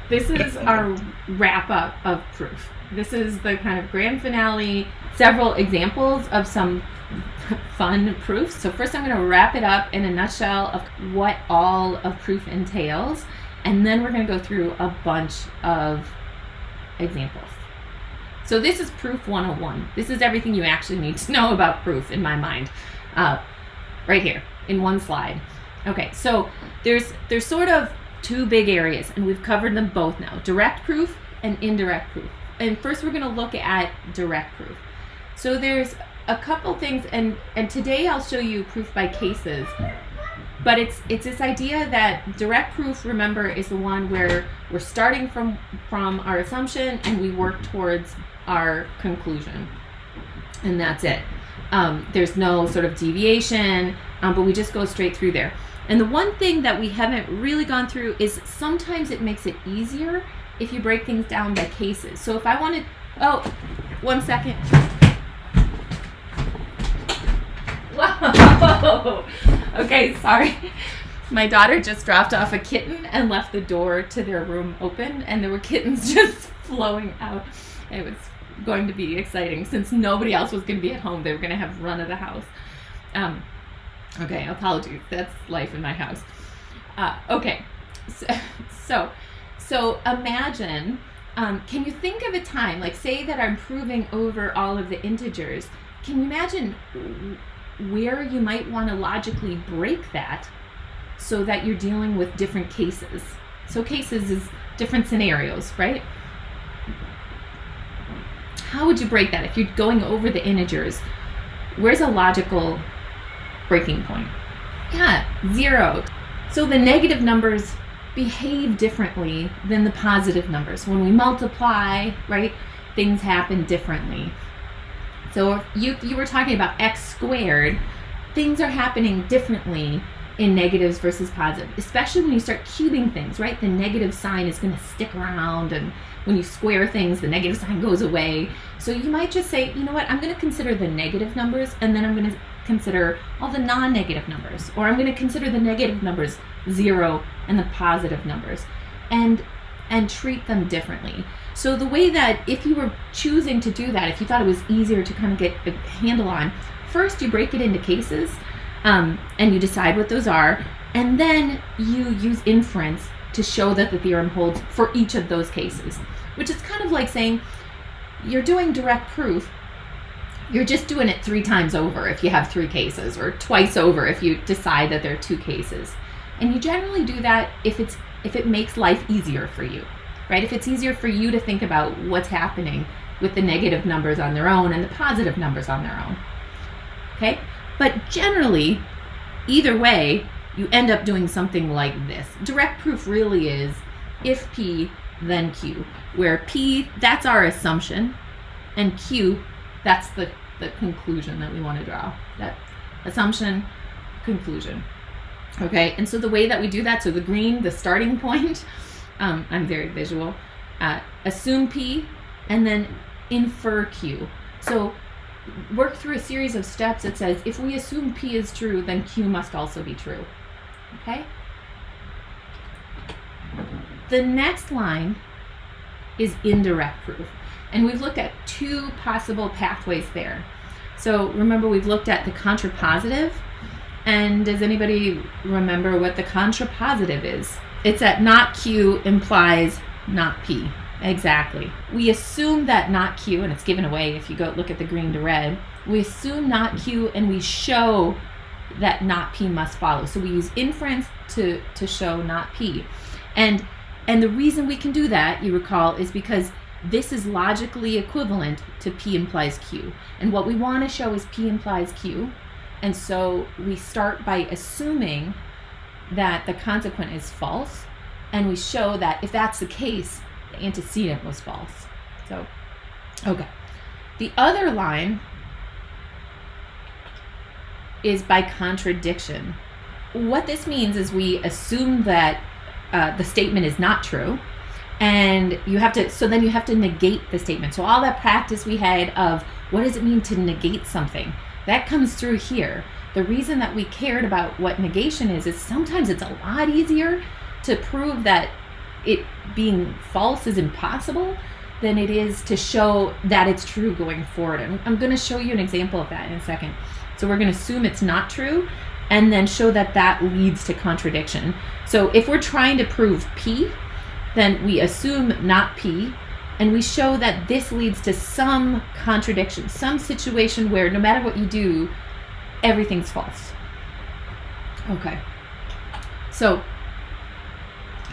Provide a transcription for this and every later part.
this is our wrap up of proof. This is the kind of grand finale, several examples of some fun proofs. So first I'm going to wrap it up in a nutshell of what all of proof entails, and then we're going to go through a bunch of examples. So this is proof 101. This is everything you actually need to know about proof in my mind, right here in one slide. Okay, so there's sort of two big areas, and we've covered them both now: direct proof and indirect proof. And first we're going to look at direct proof. So there's a couple things, and today I'll show you proof by cases, but it's this idea that direct proof, remember, is the one where we're starting from our assumption and we work towards our conclusion, and that's it. There's no sort of deviation, but we just go straight through there. And the one thing that we haven't really gone through is sometimes it makes it easier if you break things down by cases. So if I wanted, oh, 1 second. Whoa. Okay, sorry. My daughter just dropped off a kitten and left the door to their room open, and there were kittens just flowing out. It was going to be exciting since nobody else was going to be at home. They were going to have run of the house. Okay, apologies. That's life in my house. Okay, so imagine, can you think of a time, like say that I'm proving over all of the integers, can you imagine where you might want to logically break that so that you're dealing with different cases? So cases is different scenarios, right? How would you break that? If you're going over the integers, where's a logical breaking point? Yeah, 0. So the negative numbers behave differently than the positive numbers. When we multiply, right, things happen differently. So if you were talking about x squared, things are happening differently in negatives versus positive, especially when you start cubing things, right? The negative sign is going to stick around, and when you square things, the negative sign goes away. So you might just say, you know what, I'm going to consider the negative numbers, and then I'm going to consider all the non-negative numbers, or I'm going to consider the negative numbers 0 and the positive numbers, and treat them differently. So the way that if you were choosing to do that, if you thought it was easier to kind of get a handle on, first you break it into cases, and you decide what those are, and then you use inference to show that the theorem holds for each of those cases, which is kind of like saying you're doing direct proof. You're just doing it 3 times over if you have 3 cases, or twice over if you decide that there are 2 cases. And you generally do that if it makes life easier for you, right? If it's easier for you to think about what's happening with the negative numbers on their own and the positive numbers on their own, okay? But generally, either way, you end up doing something like this. Direct proof really is if P, then Q, where P, that's our assumption, and Q, that's the conclusion that we want to draw. That assumption, conclusion. Okay, and so the way that we do that, so the green, the starting point, I'm very visual, assume P, and then infer Q. So work through a series of steps that says, if we assume P is true, then Q must also be true. Okay? The next line is indirect proof. And we've looked at 2 possible pathways there. So remember, we've looked at the contrapositive. And does anybody remember what the contrapositive is? It's that not Q implies not P. Exactly. We assume that not Q, and it's given away if you go look at the green to red. We assume not Q, and we show that not P must follow. So we use inference to show not P. And the reason we can do that, you recall, is because this is logically equivalent to P implies Q. And what we want to show is P implies Q. And so we start by assuming that the consequent is false, and we show that if that's the case, the antecedent was false. So, okay. The other line is by contradiction. What this means is we assume that the statement is not true, and you have to, so then you have to negate the statement. So all that practice we had of what does it mean to negate something, that comes through here. The reason that we cared about what negation is sometimes it's a lot easier to prove that it being false is impossible than it is to show that it's true going forward. I'm going to show you an example of that in a second. So we're going to assume it's not true and then show that that leads to contradiction. So if we're trying to prove P, then we assume not P, and we show that this leads to some contradiction, some situation where no matter what you do, everything's false. Okay. So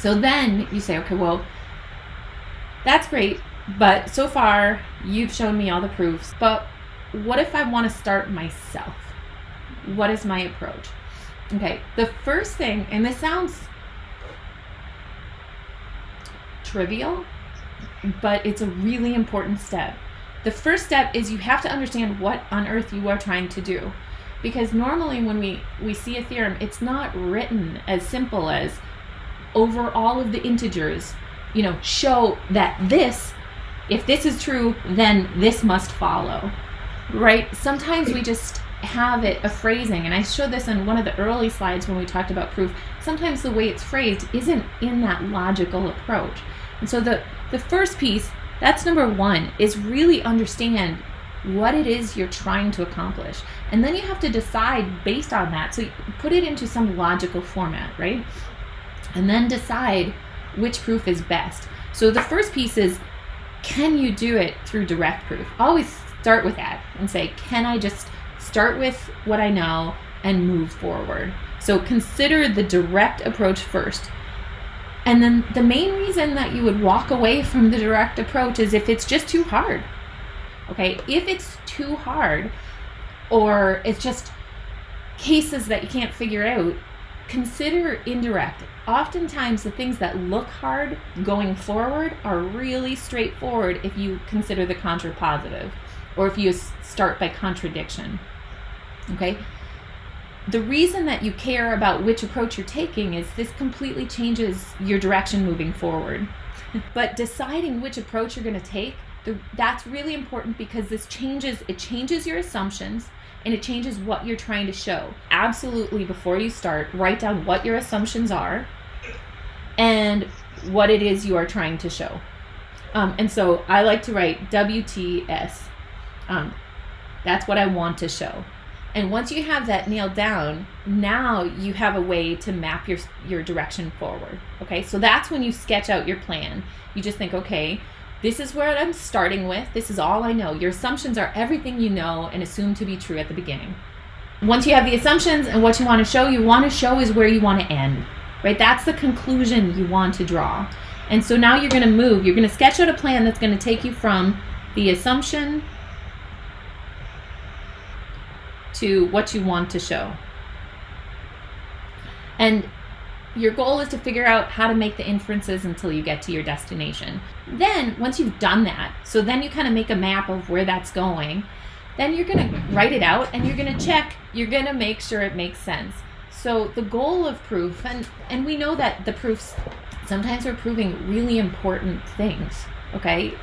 then you say, okay, well, that's great, but so far you've shown me all the proofs, but what if I want to start myself? What is my approach? Okay, the first thing, and this sounds trivial, but it's a really important step. The first step is you have to understand what on earth you are trying to do. Because normally when we see a theorem, it's not written as simple as over all of the integers, show that this, if this is true, then this must follow, right? Sometimes we just have a phrasing, and I showed this in one of the early slides when we talked about proof. Sometimes the way it's phrased isn't in that logical approach. And so the first piece, that's number one, is really understand what it is you're trying to accomplish. And then you have to decide based on that. So you put it into some logical format, right? And then decide which proof is best. So the first piece is, can you do it through direct proof? Always start with that and say, can I just start with what I know and move forward? So consider the direct approach first. And then the main reason that you would walk away from the direct approach is if it's just too hard. Okay, if it's too hard or it's just cases that you can't figure out, consider indirect. Oftentimes the things that look hard going forward are really straightforward if you consider the contrapositive or if you start by contradiction. Okay? The reason that you care about which approach you're taking is this completely changes your direction moving forward. But deciding which approach you're going to take, that's really important because it changes your assumptions and it changes what you're trying to show. Absolutely, before you start, write down what your assumptions are and what it is you are trying to show. And so I like to write WTS. That's what I want to show. And once you have that nailed down, now you have a way to map your direction forward. Okay, so that's when you sketch out your plan. You just think, okay, this is where I'm starting with. This is all I know. Your assumptions are everything you know and assume to be true at the beginning. Once you have the assumptions and what you want to show is where you want to end, right? That's the conclusion you want to draw. And so now you're going to move. You're going to sketch out a plan that's going to take you from the assumption to what you want to show. And your goal is to figure out how to make the inferences until you get to your destination. Then, once you've done that, so then you kind of make a map of where that's going, then you're going to write it out and you're going to check, you're going to make sure it makes sense. So the goal of proof, and we know that the proofs, sometimes we're proving really important things, okay?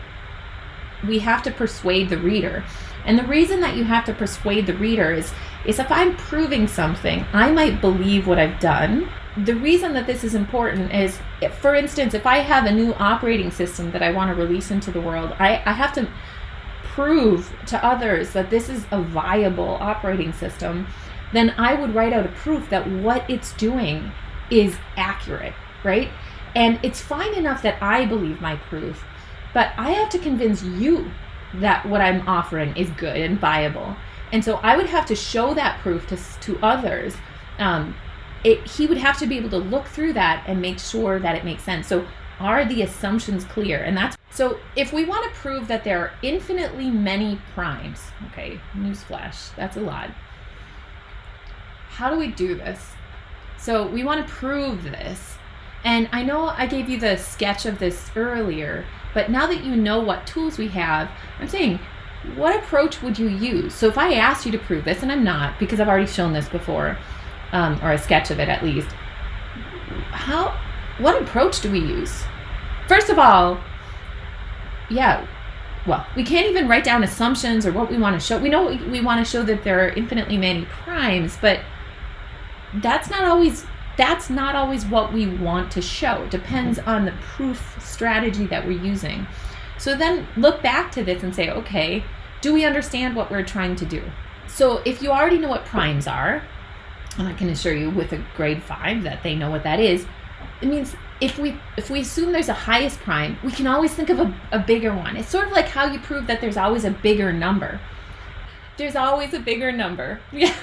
We have to persuade the reader. And the reason that you have to persuade the reader is if I'm proving something, I might believe what I've done. The reason that this is important is, for instance, if I have a new operating system that I want to release into the world, I have to prove to others that this is a viable operating system. Then I would write out a proof that what it's doing is accurate, right? And it's fine enough that I believe my proof, but I have to convince you that what I'm offering is good and viable. And so I would have to show that proof to others. He would have to be able to look through that and make sure that it makes sense. So are the assumptions clear? And that's so if we want to prove that there are infinitely many primes, okay, newsflash, that's a lot. How do we do this? So we want to prove this. And I know I gave you the sketch of this earlier, but now that you know what tools we have, I'm saying, what approach would you use? So if I asked you to prove this, and I'm not, because I've already shown this before, or a sketch of it at least, what approach do we use? First of all, we can't even write down assumptions or what we want to show. We know we want to show that there are infinitely many primes, but that's not always that's not always what we want to show. It depends on the proof strategy that we're using. So then look back to this and say, okay, do we understand what we're trying to do? So if you already know what primes are, and I can assure you with a grade 5 that they know what that is, it means if we assume there's a highest prime, we can always think of a bigger one. It's sort of like how you prove that there's always a bigger number. There's always a bigger number. Yeah.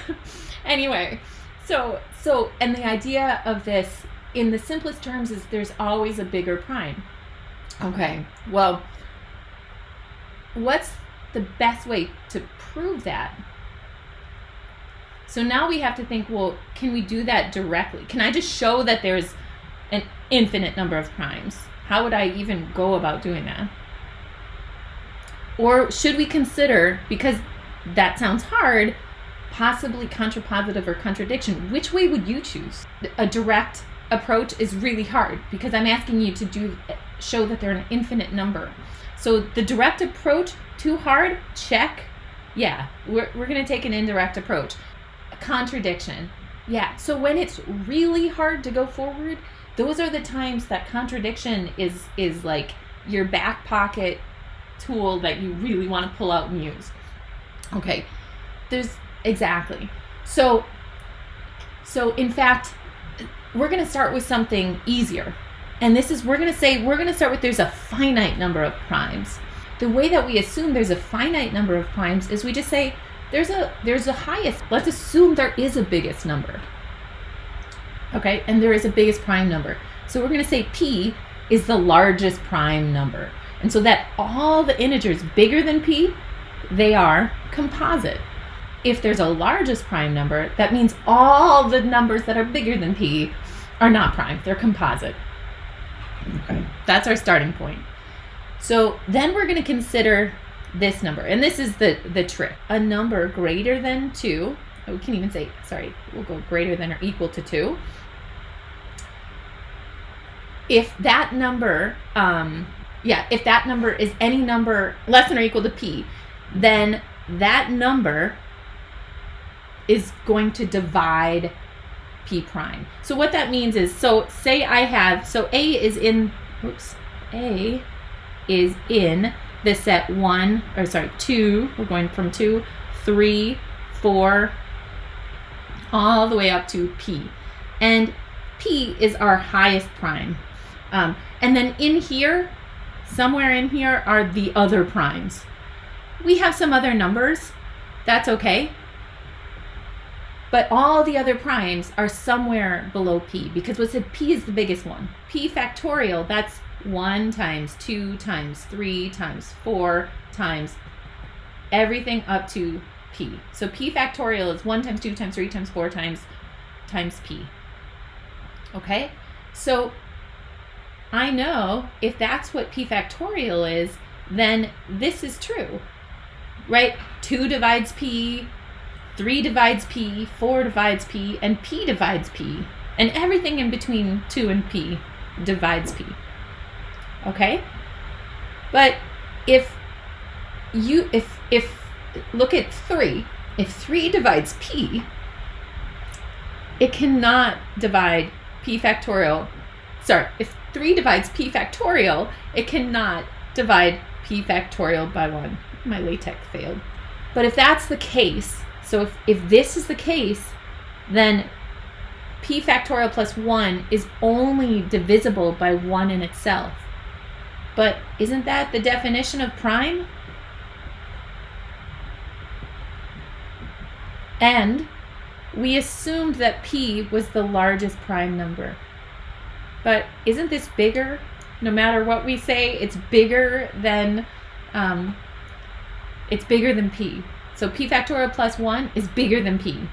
Anyway, so and the idea of this in the simplest terms is there's always a bigger prime. Okay, well, what's the best way to prove that? So now we have to think, well, can we do that directly? Can I just show that there's an infinite number of primes? How would I even go about doing that? Or should we consider, because that sounds hard, possibly contrapositive or contradiction? Which way would you choose? A direct approach is really hard because I'm asking you to show that they're an infinite number. So the direct approach, too hard? Check. Yeah, we're going to take an indirect approach. A contradiction. Yeah, so when it's really hard to go forward, those are the times that contradiction is like your back pocket tool that you really want to pull out and use. Okay, exactly. So in fact, we're going to start with something easier. And we're going to start with there's a finite number of primes. The way that we assume there's a finite number of primes is we just say there's a highest. Let's assume there is a biggest number. Okay, and there is a biggest prime number. So we're going to say P is the largest prime number. And so that all the integers bigger than P, they are composite. If there's a largest prime number, that means all the numbers that are bigger than P are not prime. They're composite. Okay, that's our starting point. So then we're going to consider this number. And this is the trick. A number greater than 2. We can even say, we'll go greater than or equal to 2. If that number, if that number is any number less than or equal to P, then that number is going to divide P prime. So what that means is, say A is in the set 2, we're going from 2, 3, 4, all the way up to P. And P is our highest prime. And then somewhere in here are the other primes. We have some other numbers, that's okay. But all the other primes are somewhere below P, because we said P is the biggest one. P factorial, that's 1 times 2 times 3 times 4 times everything up to P. So P factorial is 1 times 2 times 3 times 4 times P. Okay? So I know if that's what P factorial is, then this is true, right? 2 divides P, 3 divides P, 4 divides P, and P divides P. And everything in between 2 and P divides P. Okay? But if look at 3. If 3 divides P, it cannot divide P factorial. If 3 divides P factorial, it cannot divide P factorial by 1. My LaTeX failed. But if that's the case, so if this is the case, then P factorial plus 1 is only divisible by 1 in itself. But isn't that the definition of prime? And we assumed that P was the largest prime number. But isn't this bigger? No matter what we say, it's bigger than P. So P factorial plus 1 is bigger than P,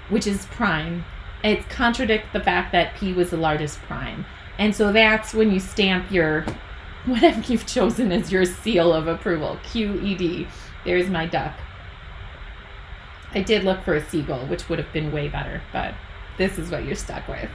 which is prime. It contradicts the fact that P was the largest prime. And so that's when you stamp your, whatever you've chosen as your seal of approval, QED. There's my duck. I did look for a seagull, which would have been way better, but this is what you're stuck with.